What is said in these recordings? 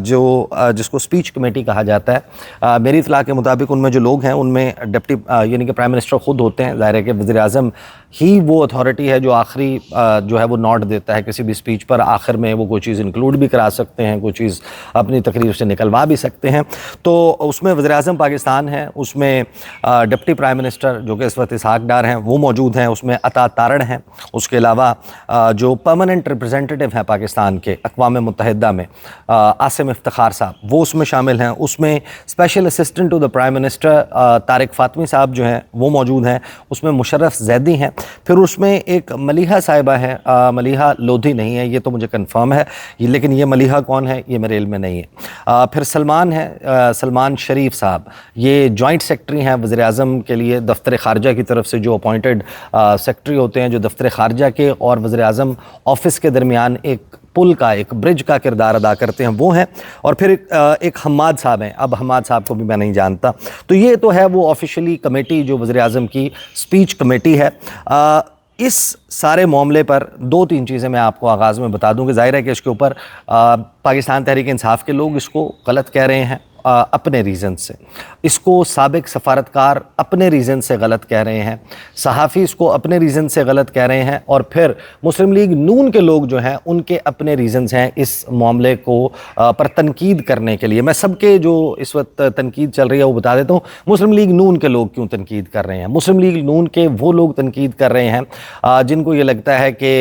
جو جس کو اسپیچ کمیٹی کہا جاتا ہے، میری اطلاع کے مطابق ان میں جو لوگ ہیں ان میں ڈپٹی یعنی کہ پرائم منسٹر خود ہوتے ہیں. ظاہر ہے کہ وزیر اعظم ہی وہ اتھارٹی ہے جو آخری جو ہے وہ نوٹ دیتا ہے کسی بھی اسپیچ پر. آخر میں وہ کوئی چیز انکلوڈ بھی کرا سکتے ہیں، کوئی چیز اپنی تقریر سے نکلوا بھی سکتے ہیں. تو اس میں وزیر اعظم پاکستان ہے، اس میں ڈپٹی پرائم منسٹر جو کہ اس وقت اسحاق ڈار ہیں وہ موجود ہیں، اس میں عطا تارڑ ہیں، اس کے علاوہ جو پرماننٹ ریپرزینٹیو ہیں پاکستان کے اقوام متحدہ میں عاصم افتخار صاحب وہ اس میں شامل ہیں. اس میں special assistant to the prime minister Tariq Fatemi صاحب جو ہیں وہ موجود ہیں. اس میں مشرف زیدی ہیں. پھر اس میں ایک ملیحہ صاحبہ ہے، ملیحہ لودھی نہیں ہے، یہ تو مجھے کنفرم ہے، لیکن یہ ملیحہ کون ہے یہ میرے علم میں نہیں ہے. پھر سلمان ہے، سلمان شریف صاحب، یہ جوائنٹ سیکرٹری ہیں وزیر اعظم کے لیے دفتر خارجہ کی طرف سے، جو اپوائنٹڈ سیکرٹری ہوتے ہیں جو دفتر خارجہ کے اور وزیر اعظم آفس کے درمیان ایک پل کا، ایک برج کا کردار ادا کرتے ہیں، وہ ہیں. اور پھر ایک حماد صاحب ہیں. اب حماد صاحب کو بھی میں نہیں جانتا. تو یہ تو ہے وہ آفیشلی کمیٹی جو وزیر اعظم کی اسپیچ کمیٹی ہے. اس سارے معاملے پر دو تین چیزیں میں آپ کو آغاز میں بتا دوں کہ ظاہر ہے کہ اس کے اوپر پاکستان تحریک انصاف کے لوگ اس کو غلط کہہ رہے ہیں اپنے ریزن سے، اس کو سابق سفارتکار اپنے ریزن سے غلط کہہ رہے ہیں، صحافی اس کو اپنے ریزن سے غلط کہہ رہے ہیں، اور پھر مسلم لیگ نون کے لوگ جو ہیں ان کے اپنے ریزنز ہیں اس معاملے کو پر تنقید کرنے کے لیے. میں سب کے جو اس وقت تنقید چل رہی ہے وہ بتا دیتا ہوں. مسلم لیگ نون کے لوگ کیوں تنقید کر رہے ہیں؟ مسلم لیگ نون کے وہ لوگ تنقید کر رہے ہیں جن کو یہ لگتا ہے کہ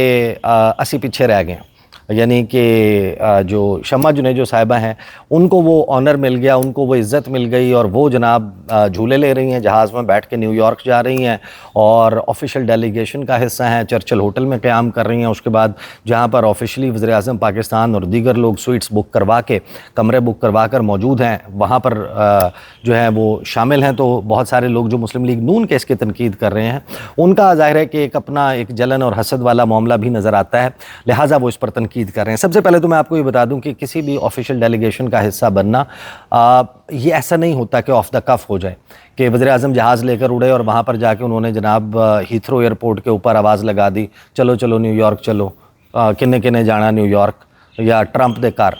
اسی پیچھے رہ گئے ہیں، یعنی کہ جو شمع جنیجو صاحبہ ہیں ان کو وہ آنر مل گیا، ان کو وہ عزت مل گئی، اور وہ جناب جھولے لے رہی ہیں، جہاز میں بیٹھ کے نیو یارک جا رہی ہیں اور آفیشیل ڈیلیگیشن کا حصہ ہیں، چرچل ہوٹل میں قیام کر رہی ہیں. اس کے بعد جہاں پر آفیشلی وزیر اعظم پاکستان اور دیگر لوگ سویٹس بک کروا کے، کمرے بک کروا کر موجود ہیں، وہاں پر جو ہے وہ شامل ہیں. تو بہت سارے لوگ جو مسلم لیگ نون کے اس کی تنقید کر رہے ہیں ان کا ظاہر ہے کہ ایک اپنا ایک جلن اور حسد والا معاملہ بھی نظر آتا ہے، لہٰذا وہ اس پر تنقید کر رہے ہیں. سب سے پہلے تو میں آپ کو یہ بتا دوں کہ کسی بھی آفیشیل ڈیلیگیشن کا حصہ بننا یہ ایسا نہیں ہوتا کہ آف دا کف ہو جائے کہ وزیر اعظم جہاز لے کر اڑے اور وہاں پر جا کے انہوں نے جناب ہیتھرو ایئرپورٹ کے اوپر آواز لگا دی، چلو چلو نیو یارک چلو، کنے کنے جانا نیو یارک، یا ٹرمپ دے کار.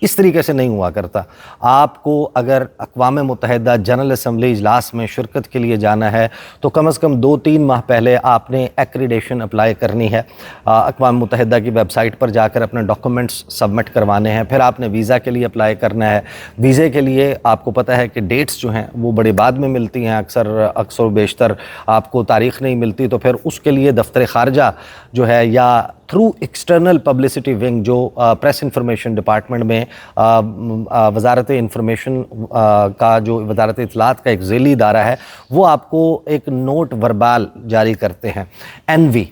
اس طریقے سے نہیں ہوا کرتا. آپ کو اگر اقوام متحدہ جنرل اسمبلی اجلاس میں شرکت کے لیے جانا ہے تو کم از کم 2-3 ماہ پہلے آپ نے ایکریڈیشن اپلائی کرنی ہے، اقوام متحدہ کی ویب سائٹ پر جا کر اپنے ڈاکومنٹس سبمٹ کروانے ہیں. پھر آپ نے ویزا کے لیے اپلائی کرنا ہے. ویزے کے لیے آپ کو پتہ ہے کہ ڈیٹس جو ہیں وہ بڑے بعد میں ملتی ہیں، اکثر و بیشتر آپ کو تاریخ نہیں ملتی. تو پھر اس کے لیے دفتر خارجہ جو ہے یا تھرو ایکسٹرنل پبلسٹی ونگ جو پریس انفارمیشن ڈپارٹمنٹ میں وزارت انفارمیشن کا جو وزارت اطلاعات کا ایک ذیلی ادارہ ہے، وہ آپ کو ایک نوٹ وربال جاری کرتے ہیں، NV،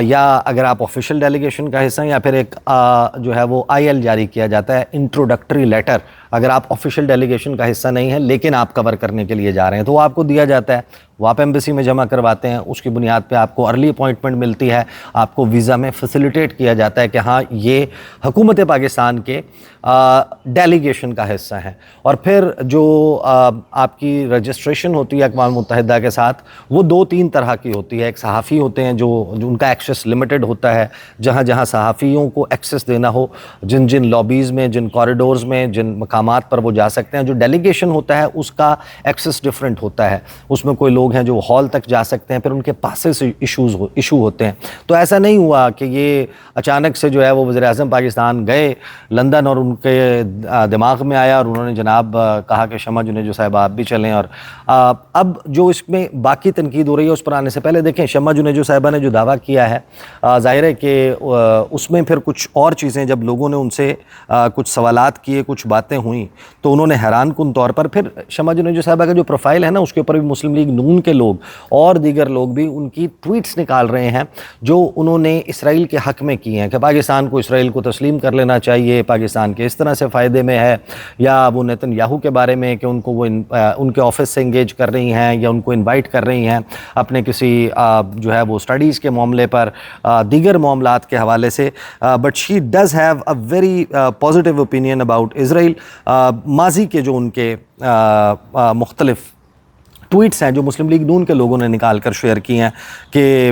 یا اگر آپ آفیشیل ڈیلیگیشن کا حصہ ہیں یا پھر ایک جو ہے وہ IL جاری کیا جاتا ہے، انٹروڈکٹری لیٹر. اگر آپ آفیشیل ڈیلیگیشن کا حصہ نہیں ہیں لیکن آپ کور کرنے کے لیے جا رہے ہیں تو وہ آپ کو دیا جاتا ہے، وہ آپ ایمبیسی میں جمع کرواتے ہیں. اس کی بنیاد پہ آپ کو ارلی اپوائنٹمنٹ ملتی ہے، آپ کو ویزا میں فیسیلیٹیٹ کیا جاتا ہے کہ ہاں یہ حکومت پاکستان کے ڈیلیگیشن کا حصہ ہیں. اور پھر جو آپ کی رجسٹریشن ہوتی ہے اقوام متحدہ کے ساتھ وہ 2-3 طرح کی ہوتی ہے. ایک صحافی ہوتے ہیں جو ان کا ایکسیس لمیٹڈ ہوتا ہے، جہاں جہاں صحافیوں کو ایکسیس دینا ہو، جن لابیز میں، جن کوریڈورز میں، جن مقامات پر وہ جا سکتے ہیں. جو ڈیلیگیشن ہوتا ہے اس کا ایکسیس ڈیفرنٹ ہوتا ہے، اس میں کوئی لوگ ہیں جو ہال تک جا سکتے ہیں، پھر ان کے پاسز ایشو ہوتے ہیں. تو ایسا نہیں ہوا کہ یہ اچانک سے جو ہے وہ وزیر اعظم پاکستان گئے لندن اور ان کے دماغ میں آیا اور انہوں نے جناب کہا کہ شمع جنیجو صاحب آپ بھی چلیں. اور اب جو اس میں باقی تنقید ہو رہی ہے اس پر آنے سے پہلے دیکھیں شمع جنیجو صاحبہ نے جو دعویٰ کیا ہے، ظاہر ہے کہ اس میں پھر کچھ اور چیزیں جب لوگوں نے ان سے کچھ سوالات کیے، کچھ باتیں ہوئیں تو انہوں نے حیران کن طور پر پھر شمع جنیجو صاحبہ کا جو پروفائل ہے نا اس کے اوپر بھی مسلم لیگ نون کے لوگ اور دیگر لوگ بھی ان کی ٹویٹس نکال رہے ہیں جو انہوں نے اسرائیل کے حق میں کی ہیں کہ پاکستان کو اسرائیل کو تسلیم کر لینا چاہیے، پاکستان کے اس طرح سے فائدے میں ہے، یا وہ نیتن یاہو کے بارے میں کہ ان کو وہ ان کے آفس سے انگیج کر رہی ہیں یا ان کو انوائٹ کر رہی ہیں اپنے کسی جو ہے وہ اسٹڈیز کے معاملے پر، دیگر معاملات کے حوالے سے. But she does have a very positive opinion about Israel. ماضی کے جو ان کے مختلف ٹویٹس ہیں جو مسلم لیگ نون کے لوگوں نے نکال کر شیئر کی ہیں کہ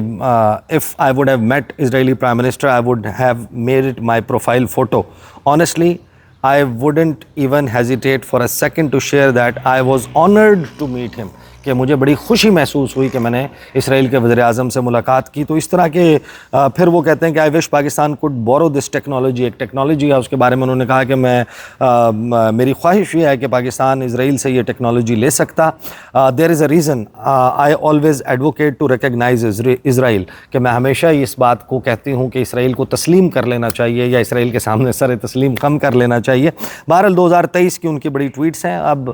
if I would have met Israeli Prime Minister I would have made it my profile photo. Honestly, I wouldn't even hesitate for a second to share that I was honored to meet him. کہ مجھے بڑی خوشی محسوس ہوئی کہ میں نے اسرائیل کے وزیر اعظم سے ملاقات کی. تو اس طرح کے پھر وہ کہتے ہیں کہ I wish Pakistan could borrow this technology. ایک ٹیکنالوجی ہے اس کے بارے میں انہوں نے کہا کہ میری خواہش یہ ہے کہ پاکستان اسرائیل سے یہ ٹیکنالوجی لے سکتا. There is a reason I always advocate to recognise Israel, کہ میں ہمیشہ اس بات کو کہتی ہوں کہ اسرائیل کو تسلیم کر لینا چاہیے یا اسرائیل کے سامنے سر تسلیم کم کر لینا چاہیے. بہرحال 2023 کی ان کی بڑی ٹویٹس ہیں. اب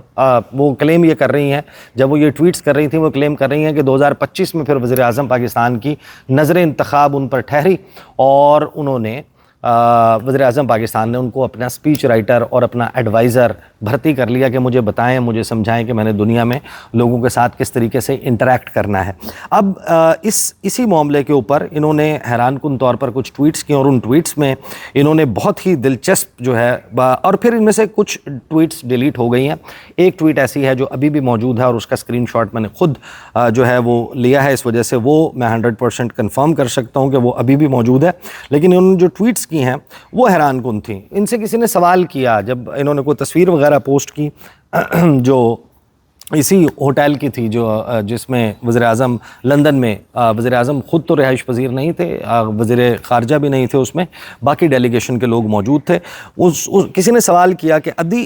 وہ کلیم یہ کر رہی ہیں, جب وہ یہ ٹویٹس کر رہی تھیں وہ کلیم کر رہی ہیں کہ 2025 میں پھر وزیر اعظم پاکستان کی نظر انتخاب ان پر ٹھہری, اور انہوں نے وزیر اعظم پاکستان نے ان کو اپنا اسپیچ رائٹر اور اپنا ایڈوائزر بھرتی کر لیا کہ مجھے بتائیں, مجھے سمجھائیں کہ میں نے دنیا میں لوگوں کے ساتھ کس طریقے سے انٹریکٹ کرنا ہے. اب اسی معاملے کے اوپر انہوں نے حیران کن طور پر کچھ ٹویٹس کیے, اور ان ٹویٹس میں انہوں نے بہت ہی دلچسپ جو ہے, اور پھر ان میں سے کچھ ٹویٹس ڈیلیٹ ہو گئی ہیں. ایک ٹویٹ ایسی ہے جو ابھی بھی موجود ہے اور اس کا اسکرین شاٹ میں نے خود جو ہے وہ لیا ہے, اس وجہ سے وہ میں 100% کنفرم کر سکتا ہوں کہ وہ ابھی بھی موجود ہے. لیکن انہوں نے جو ٹویٹس کی ہیں وہ حیران کن تھیں. ان سے کسی نے سوال کیا جب انہوں نے کوئی تصویر وغیرہ پوسٹ کی جو اسی ہوٹل کی تھی جس میں وزیر اعظم لندن میں, وزیر اعظم خود تو رہائش پذیر نہیں تھے, وزیر خارجہ بھی نہیں تھے اس میں, باقی ڈیلیگیشن کے لوگ موجود تھے. کسی نے سوال کیا کہ ادی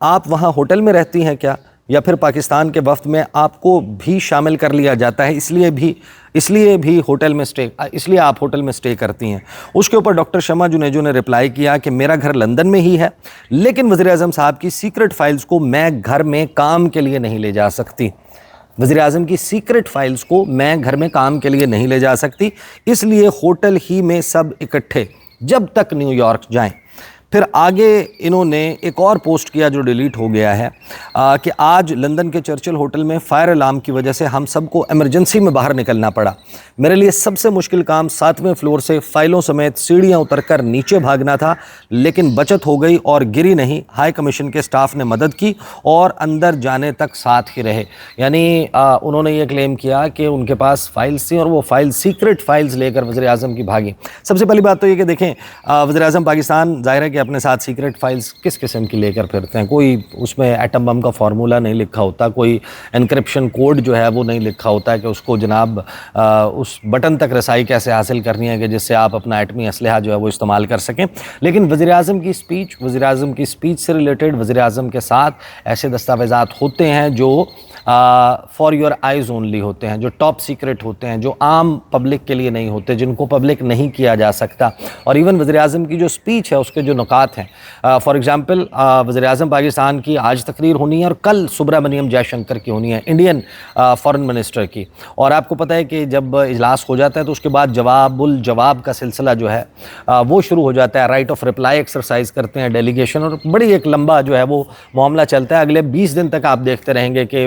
آپ وہاں ہوٹل میں رہتی ہیں کیا, یا پھر پاکستان کے وفد میں آپ کو بھی شامل کر لیا جاتا ہے, اس لیے بھی ہوٹل میں اس لیے آپ ہوٹل میں اسٹے کرتی ہیں. اس کے اوپر ڈاکٹر شمع جنیجو نے رپلائی کیا کہ میرا گھر لندن میں ہی ہے, لیکن وزیر اعظم صاحب کی سیکرٹ فائلز کو میں گھر میں کام کے لیے نہیں لے جا سکتی. وزیر اعظم کی سیکرٹ فائلز کو میں گھر میں کام کے لیے نہیں لے جا سکتی, اس لیے ہوٹل ہی میں سب اکٹھے جب تک نیو یارک جائیں. پھر آگے انہوں نے ایک اور پوسٹ کیا جو ڈیلیٹ ہو گیا ہے کہ آج لندن کے چرچل ہوٹل میں فائر الارم کی وجہ سے ہم سب کو ایمرجنسی میں باہر نکلنا پڑا. میرے لیے سب سے مشکل کام 7ویں فلور سے فائلوں سمیت سیڑھیاں اتر کر نیچے بھاگنا تھا, لیکن بچت ہو گئی اور گری نہیں. ہائی کمیشن کے سٹاف نے مدد کی اور اندر جانے تک ساتھ ہی رہے. یعنی انہوں نے یہ کلیم کیا کہ ان کے پاس فائلز تھیں اور وہ سیکرٹ فائلز لے کر وزیر اعظم کی بھاگی. سب سے پہلی بات تو یہ کہ دیکھیں وزیر اعظم پاکستان ظاہر ہے کہ اپنے ساتھ سیکرٹ فائلز کس قسم کی لے کر پھرتے ہیں. کوئی اس میں ایٹم بم کا فارمولہ نہیں لکھا ہوتا, کوئی انکرپشن کوڈ جو ہے وہ نہیں لکھا ہوتا ہے کہ اس کو جناب اس بٹن تک رسائی کیسے حاصل کرنی ہے کہ جس سے آپ اپنا ایٹمی اسلحہ جو ہے وہ استعمال کر سکیں. لیکن وزیر اعظم کی اسپیچ سے ریلیٹڈ وزیر اعظم کے ساتھ ایسے دستاویزات ہوتے ہیں جو فار یور آئیز اونلی ہوتے ہیں, جو ٹاپ سیکرٹ ہوتے ہیں, جو عام پبلک کے لیے نہیں ہوتے, جن کو پبلک نہیں کیا جا سکتا. اور ایون وزیر اعظم کی جو اسپیچ ہے اس کے جو نکات ہیں, فار ایگزامپل وزیر اعظم پاکستان کی آج تقریر ہونی ہے اور کل سبرامنیم جے شنکر کی ہونی ہے, انڈین فارن منسٹر کی. اور آپ کو پتہ ہے کہ جب اجلاس ہو جاتا ہے تو اس کے بعد جواب الجواب کا سلسلہ جو ہے وہ شروع ہو جاتا ہے. رائٹ آف رپلائی ایکسرسائز کرتے ہیں ڈیلیگیشن, اور بڑی ایک لمبا جو ہے وہ معاملہ چلتا ہے. اگلے 20 دن تک آپ دیکھتے رہیں گے کہ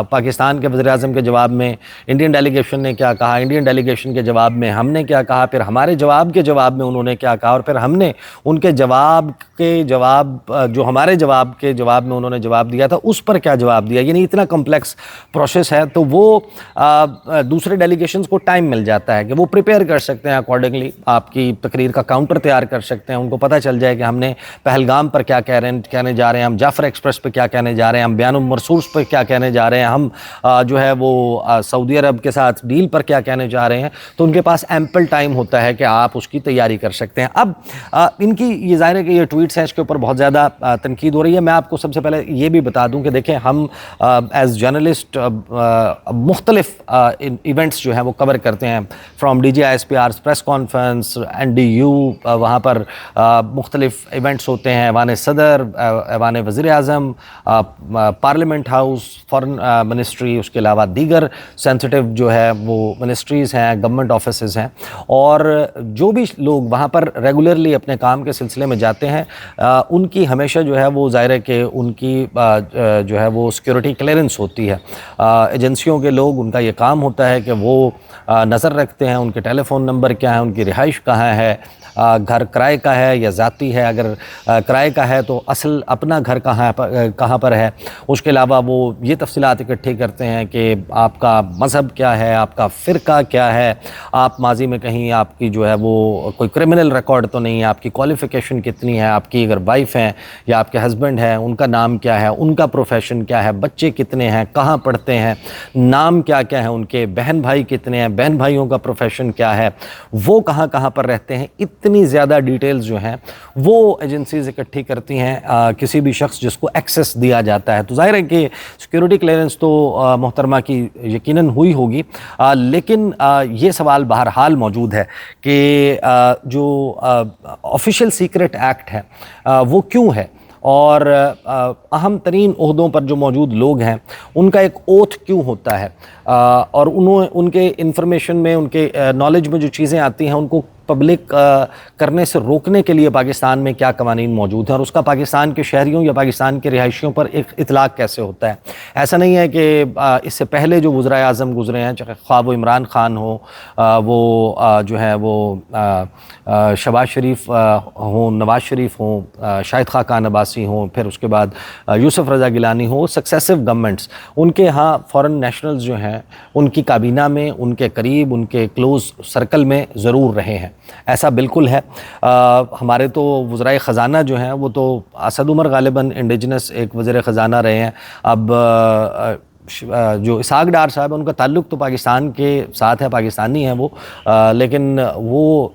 پاکستان کے وزیر اعظم کے جواب میں انڈین ڈیلیگیشن نے کیا کہا, انڈین ڈیلیگیشن کے جواب میں ہم نے کیا کہا, پھر ہمارے جواب کے جواب میں انہوں نے کیا کہا, اور پھر ہم نے ان کے جواب جو ہمارے جواب کے جواب میں انہوں نے جواب دیا تھا اس پر کیا جواب دیا. یعنی اتنا کمپلیکس پروسیس ہے, تو وہ دوسرے ڈیلیگیشنز کو ٹائم مل جاتا ہے کہ وہ پریپیئر کر سکتے ہیں اکارڈنگلی, آپ کی تقریر کا کاؤنٹر تیار کر سکتے ہیں. ان کو پتہ چل جائے کہ ہم نے پہلگام پر کیا کہنے جا رہے ہیں, ہم جعفر ایکسپریس پہ کیا کہنے جا رہے ہیں, ہم بیان المرسوس پہ کیا کہنے جا رہے ہیں, ہم جو ہے وہ سعودی عرب کے ساتھ ڈیل پر کیا کہنے جا رہے ہیں. تو ان کے پاس ایمپل ٹائم ہوتا ہے کہ آپ اس کی تیاری کر سکتے ہیں. اب ان کی یہ ظاہر ہے کہ یہ ٹویٹس ہیں, اس کے اوپر بہت زیادہ تنقید ہو رہی ہے. میں آپ کو سب سے پہلے یہ بھی بتا دوں کہ دیکھیں ہم ایز جرنلسٹ مختلف ایونٹس جو ہیں وہ کور کرتے ہیں, from DGISPR press conference, NDU, وہاں پر مختلف ایونٹس ہوتے ہیں, ایوان صدر, ایوان وزیر اعظم, پارلیمنٹ ہاؤس, فارن منسٹری, اس کے علاوہ دیگر سینسٹیو جو ہے وہ منسٹریز ہیں, گورنمنٹ آفیسز ہیں. اور جو بھی لوگ وہاں پر ریگولرلی اپنے کام کے سلسلے میں جاتے ہیں ان کی ہمیشہ جو ہے وہ ظاہر ہے کہ ان کی جو ہے وہ سیکورٹی کلیئرنس ہوتی ہے. ایجنسیوں کے لوگ, ان کا یہ کام ہوتا ہے کہ وہ نظر رکھتے ہیں ان کے ٹیلی فون نمبر کیا ہیں, ان کی رہائش کہاں ہے, گھر کرائے کا ہے یا ذاتی ہے، اگر کرائے کا ہے تو اصل اپنا گھر کہاں پر ہے، اس کے علاوہ وہ یہ تفصیلات اکٹھی کرتے ہیں کہ آپ کا مذہب کیا ہے، آپ کا فرقہ کیا ہے، آپ ماضی میں کہیں آپ کی جو ہے وہ کوئی کرمنل ریکارڈ تو نہیں ہے، آپ کی کوالیفیکیشن کتنی ہے، آپ کی اگر وائف ہیں یا آپ کے ہسبینڈ ہیں ان کا نام کیا ہے، ان کا پروفیشن کیا ہے، بچے کتنے ہیں، کہاں پڑھتے ہیں، نام کیا کیا ہیں ان کے، بہن بھائی کتنے ہیں، بہن بھائیوں کا پروفیشن کیا ہے، وہ کہاں پر رہتے ہیں، اتنی زیادہ ڈیٹیلز جو ہیں وہ ایجنسیز اکٹھی کرتی ہیں کسی بھی شخص جس کو ایکسیس دیا جاتا ہے۔ تو ظاہر ہے کہ سیکیورٹی کلیئرنس تو محترمہ کی یقیناً ہوئی ہوگی، لیکن یہ سوال بہرحال موجود ہے کہ جو آفیشیل سیکرٹ ایکٹ ہے وہ کیوں ہے، اور اہم ترین عہدوں پر جو موجود لوگ ہیں ان کا ایک اوتھ کیوں ہوتا ہے، اور ان کے انفارمیشن میں، ان کے نالج میں جو چیزیں آتی ہیں ان کو پبلک کرنے سے روکنے کے لیے پاکستان میں کیا قوانین موجود ہیں، اور اس کا پاکستان کے شہریوں یا پاکستان کے رہائشیوں پر ایک اطلاق کیسے ہوتا ہے۔ ایسا نہیں ہے کہ اس سے پہلے جو وزرائے اعظم گزرے ہیں، چاہے خواہ وہ عمران خان ہو، وہ جو ہے وہ شہباز شریف ہوں، نواز شریف ہوں، شاہد خاقان عباسی ہوں، پھر اس کے بعد یوسف رضا گیلانی ہو، سکسیسو گورنمنٹس ان کے ہاں فورن نیشنلز جو ہیں ان کی کابینہ میں، ان کے قریب، ان کے کلوز سرکل میں ضرور رہے ہیں، ایسا بالکل ہے۔ ہمارے تو وزرائے خزانہ جو ہیں وہ تو اسد عمر غالباً انڈیجنس ایک وزیر خزانہ رہے ہیں، اب جو اسحاق ڈار صاحب ان کا تعلق تو پاکستان کے ساتھ ہے، پاکستانی ہیں وہ، لیکن وہ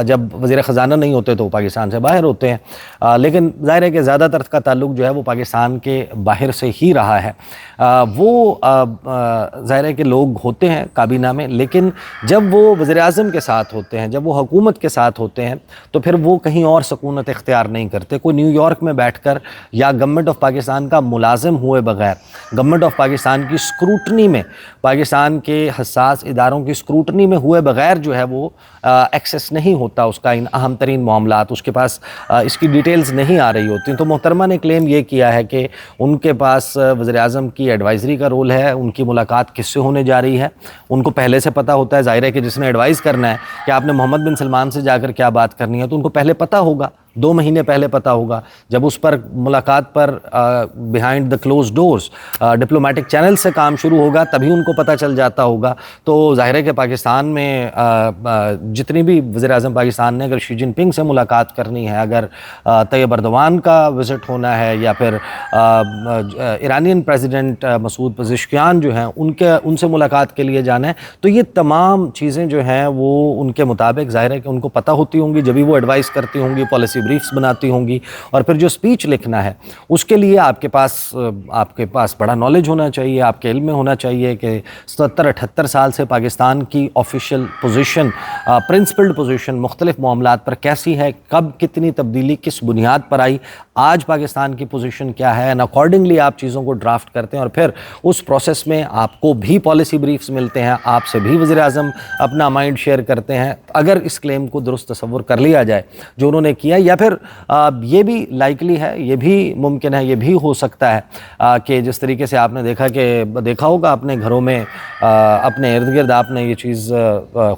جب وزیر خزانہ نہیں ہوتے تو وہ پاکستان سے باہر ہوتے ہیں، لیکن ظاہر ہے کہ زیادہ تر کا تعلق جو ہے وہ پاکستان کے باہر سے ہی رہا ہے۔ وہ ظاہر ہے کہ لوگ ہوتے ہیں کابینہ میں، لیکن جب وہ وزیر اعظم کے ساتھ ہوتے ہیں، جب وہ حکومت کے ساتھ ہوتے ہیں تو پھر وہ کہیں اور سکونت اختیار نہیں کرتے۔ کوئی نیو یارک میں بیٹھ کر یا گورنمنٹ آف پاکستان کا ملازم ہوئے بغیر، گورنمنٹ آف پاکستان کی اسکروٹنی میں، پاکستان کے حساس اداروں کی اسکروٹنی میں ہوئے بغیر جو ہے وہ ایکسیس نہیں ہوتا اس کا ان اہم ترین معاملات، اس کے پاس اس کی ڈیٹیلز نہیں آ رہی ہوتی۔ تو محترمہ نے کلیم یہ کیا ہے کہ ان کے پاس وزیر اعظم کی ایڈوائزری کا رول ہے، ان کی ملاقات کس سے ہونے جا رہی ہے ان کو پہلے سے پتہ ہوتا ہے۔ ظاہر ہے کہ جس نے ایڈوائز کرنا ہے کہ آپ نے محمد بن سلمان سے جا کر کیا بات کرنی ہے تو ان کو پہلے پتہ ہوگا، 2 مہینے پہلے پتہ ہوگا، جب اس پر ملاقات پر behind the closed doors diplomatic channel سے کام شروع ہوگا تبھی ان کو پتہ چل جاتا ہوگا۔ تو ظاہر ہے کہ پاکستان میں جتنی بھی وزیر اعظم پاکستان نے اگر شی جن پنگ سے ملاقات کرنی ہے، اگر طیب اردوان کا وزٹ ہونا ہے، یا پھر ایرانین پریزیڈنٹ مسعود پزشکیان جو ہیں ان سے ملاقات کے لیے جانا ہے، تو یہ تمام چیزیں جو ہیں وہ ان کے مطابق ظاہر ہے کہ ان کو پتہ ہوتی ہوں گی، جبھی وہ ایڈوائز کرتی ہوں گی، پالیسی بریفز بناتی ہوں گی، اور پھر جو سپیچ لکھنا ہے اس کے لیے آپ کے پاس بڑا نالج ہونا چاہیے، آپ کے علم میں ہونا چاہیے کہ 77-78 سال سے پاکستان کی آفیشیل پوزیشن، پرنسپلڈ پوزیشن مختلف معاملات پر کیسی ہے، کب کتنی تبدیلی کس بنیاد پر آئی، آج پاکستان کی پوزیشن کیا ہے، اینڈ اکارڈنگلی آپ چیزوں کو ڈرافٹ کرتے ہیں، اور پھر اس پروسیس میں آپ کو بھی پالیسی بریفز ملتے ہیں، آپ سے بھی وزیر اعظم اپنا مائنڈ شیئر کرتے ہیں۔ اگر اس کلیم کو درست تصور کر لیا جائے جو انہوں نے کیا، یا پھر یہ بھی لائکلی ہے، یہ بھی ممکن ہے، یہ بھی ہو سکتا ہے کہ جس طریقے سے آپ نے دیکھا ہوگا اپنے گھروں میں، اپنے ارد گرد آپ نے یہ چیز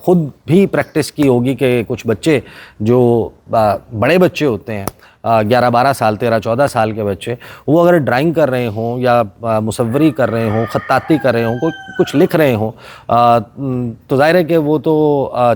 خود بھی پریکٹس کی ہوگی کہ کچھ بچے جو بڑے بچے ہوتے ہیں، 11-12 سال، 13-14 سال کے بچے، وہ اگر ڈرائنگ کر رہے ہوں یا مصوری کر رہے ہوں، خطاطی کر رہے ہوں، کچھ لکھ رہے ہوں، تو ظاہر ہے کہ وہ تو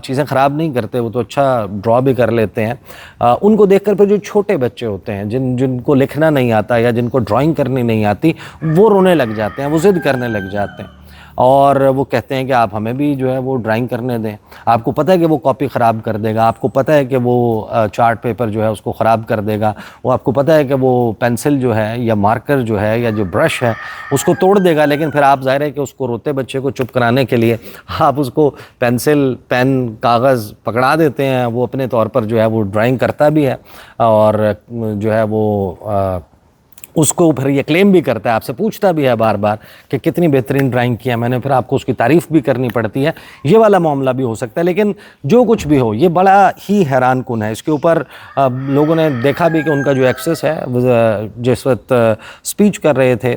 چیزیں خراب نہیں کرتے، وہ تو اچھا ڈرا بھی کر لیتے ہیں۔ ان کو دیکھ کر پھر جو چھوٹے بچے ہوتے ہیں جن کو لکھنا نہیں آتا یا جن کو ڈرائنگ کرنی نہیں آتی، وہ رونے لگ جاتے ہیں، وہ ضد کرنے لگ جاتے ہیں، اور وہ کہتے ہیں کہ آپ ہمیں بھی جو ہے وہ ڈرائنگ کرنے دیں۔ آپ کو پتہ ہے کہ وہ کاپی خراب کر دے گا، آپ کو پتہ ہے کہ وہ چارٹ پیپر جو ہے اس کو خراب کر دے گا، وہ آپ کو پتہ ہے کہ وہ پینسل جو ہے یا مارکر جو ہے یا جو برش ہے اس کو توڑ دے گا، لیکن پھر آپ ظاہر ہے کہ اس کو روتے بچے کو چپ کرانے کے لیے آپ اس کو پینسل، پین، کاغذ پکڑا دیتے ہیں، وہ اپنے طور پر جو ہے وہ ڈرائنگ کرتا بھی ہے، اور جو ہے وہ اس کو پھر یہ کلیم بھی کرتا ہے، آپ سے پوچھتا بھی ہے بار بار کہ کتنی بہترین ڈرائنگ کی ہے میں نے، پھر آپ کو اس کی تعریف بھی کرنی پڑتی ہے۔ یہ والا معاملہ بھی ہو سکتا ہے، لیکن جو کچھ بھی ہو یہ بڑا ہی حیران کن ہے۔ اس کے اوپر لوگوں نے دیکھا بھی کہ ان کا جو ایکسیس ہے، جس وقت سپیچ کر رہے تھے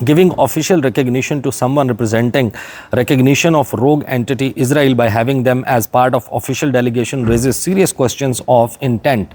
giving official recognition to someone representing recognition of rogue entity Israel by having them as part of official delegation raises serious questions of intent।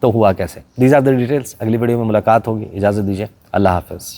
تو ہوا کیسے؟ These are the details. اگلی ویڈیو میں ملاقات ہوگی. اجازت دیجیے. اللہ حافظ.